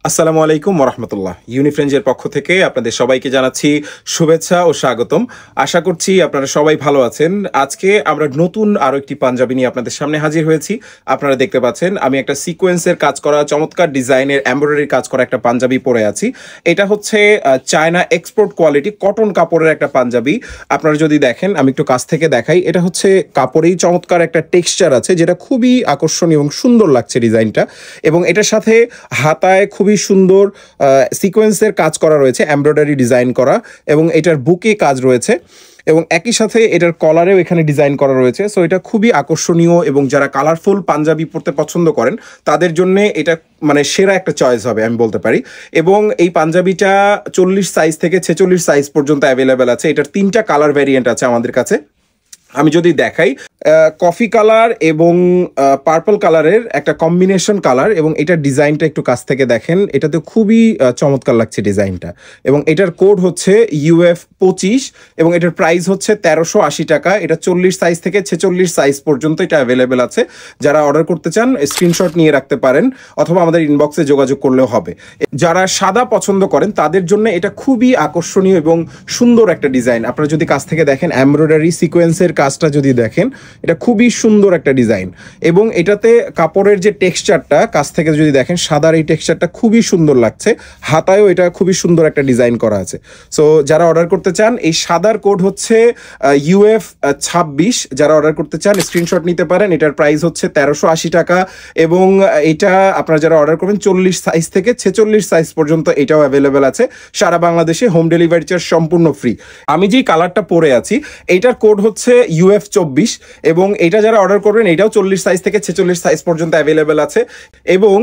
আসসালামু আলাইকুম ওরহমতুল্লাহ। ইউনিফ্রেঞ্জের পক্ষ থেকে আপনাদের সবাইকে জানাচ্ছি শুভেচ্ছা ও স্বাগতম। আশা করছি আপনারা সবাই ভালো আছেন। আজকে আমরা নতুন আরো একটি পাঞ্জাবি নিয়ে আপনাদের সামনে হাজির হয়েছি। আপনারা দেখতে পাচ্ছেন আমি একটা সিকোয়েন্সের কাজ করা, চমৎকার ডিজাইনের এমব্রয়ডারির কাজ করা একটা পাঞ্জাবি পরে আছি। এটা হচ্ছে চায়না এক্সপোর্ট কোয়ালিটি কটন কাপড়ের একটা পাঞ্জাবি। আপনারা যদি দেখেন, আমি একটু কাছ থেকে দেখাই, এটা হচ্ছে কাপড়েই চমৎকার একটা টেক্সচার আছে, যেটা খুবই আকর্ষণীয় এবং সুন্দর লাগছে ডিজাইনটা। এবং এটার সাথে হাতায় খুবই সুন্দর সিকোয়েন্সের কাজ করা রয়েছে, এমব্রয়ডারি ডিজাইন করা, এবং এটার বুকে কাজ রয়েছে, এবং একই সাথে এটার কলারেও এখানে ডিজাইন করা রয়েছে। সো এটা খুবই আকর্ষণীয়, এবং যারা কালারফুল পাঞ্জাবি পরতে পছন্দ করেন তাদের জন্য এটা মানে সেরা একটা চয়েস হবে আমি বলতে পারি। এবং এই পাঞ্জাবিটা 40 সাইজ থেকে 46 সাইজ পর্যন্ত অ্যাভেলেবেল আছে। এটার 3টা কালার ভ্যারিয়েন্ট আছে আমাদের কাছে। আমি যদি দেখাই, কফি কালার এবং পার্পল কালারের একটা কম্বিনেশন কালার, এবং এটার ডিজাইনটা একটু কাছ থেকে দেখেন, এটাতে খুবই চমৎকার লাগছে ডিজাইনটা। এবং এটার কোড হচ্ছে UF25, এবং এটার প্রাইস হচ্ছে 1380 টাকা। এটা 40 সাইজ থেকে 46 সাইজ পর্যন্ত এটা অ্যাভেলেবেল আছে। যারা অর্ডার করতে চান স্ক্রিনশট নিয়ে রাখতে পারেন, অথবা আমাদের ইনবক্সে যোগাযোগ করলেও হবে। যারা সাদা পছন্দ করেন তাদের জন্য এটা খুবই আকর্ষণীয় এবং সুন্দর একটা ডিজাইন। আপনারা যদি কাছ থেকে দেখেন, এমব্রয়ডারি সিকোয়েন্সের কাজটা যদি দেখেন, এটা খুবই সুন্দর একটা ডিজাইন। এবং এটাতে কাপড়ের যে টেক্সচারটা কাছ থেকে যদি দেখেন, সাদার এই টেক্সচারটা খুবই সুন্দর লাগছে। হাতায়ও এটা খুবই সুন্দর একটা ডিজাইন করা আছে। সো যারা অর্ডার করতে চান, এই সাদার কোড হচ্ছে UF26। যারা অর্ডার করতে চান স্ক্রিনশট নিতে পারেন। এটার প্রাইস হচ্ছে 1380 টাকা। এবং এটা আপনারা যারা অর্ডার করবেন 40 সাইজ থেকে 46 সাইজ পর্যন্ত এটাও অ্যাভেলেবেল আছে। সারা বাংলাদেশে হোম ডেলিভারি চার্জ সম্পূর্ণ ফ্রি। আমি যেই কালারটা পরে আছি এইটার কোড হচ্ছে UF24, এবং এটা যারা অর্ডার করবেন এটাও 40 সাইজ থেকে 46 সাইজ পর্যন্ত অ্যাভেলেবেল আছে। এবং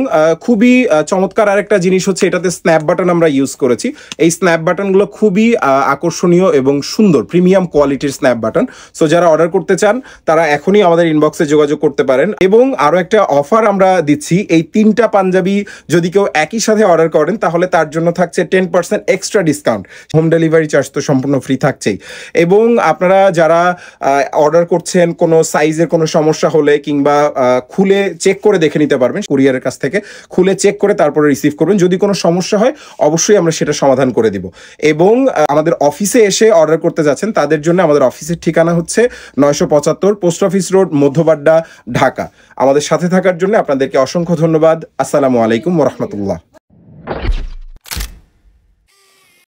খুবই চমৎকার আরেকটা জিনিস হচ্ছে, এটাতে স্ন্যাপ বাটন আমরা ইউজ করেছি। এই স্ন্যাপ বাটনগুলো খুবই আকর্ষণীয় এবং সুন্দর, প্রিমিয়াম কোয়ালিটির স্ন্যাপ বাটন। সো যারা অর্ডার করতে চান তারা এখনই আমাদের ইনবক্সে যোগাযোগ করতে পারেন। এবং আরও একটা অফার আমরা দিচ্ছি, এই 3টা পাঞ্জাবি যদি কেউ একই সাথে অর্ডার করেন তাহলে তার জন্য থাকছে 10% extra discount. Home delivery charge তো সম্পূর্ণ ফ্রি থাকছেই। এবং আপনারা যারা অর্ডার করছেন, কোনো সাইজের কোনো সমস্যা হলে কিংবা খুলে চেক করে দেখে নিতে পারবেন, কুরিয়ারের কাছ থেকে খুলে চেক করে তারপরে রিসিভ করবেন। যদি কোনো সমস্যা হয় অবশ্যই আমরা সেটা সমাধান করে দিব। এবং আমাদের অফিসে এসে অর্ডার করতে যাচ্ছেন তাদের জন্য আমাদের অফিসের ঠিকানা হচ্ছে 975 post office road, Madhya Badda, Dhaka. আমাদের সাথে থাকার জন্য আপনাদেরকে অসংখ্য ধন্যবাদ। আসসালামু আলাইকুম ওরহমতুল্লাহ।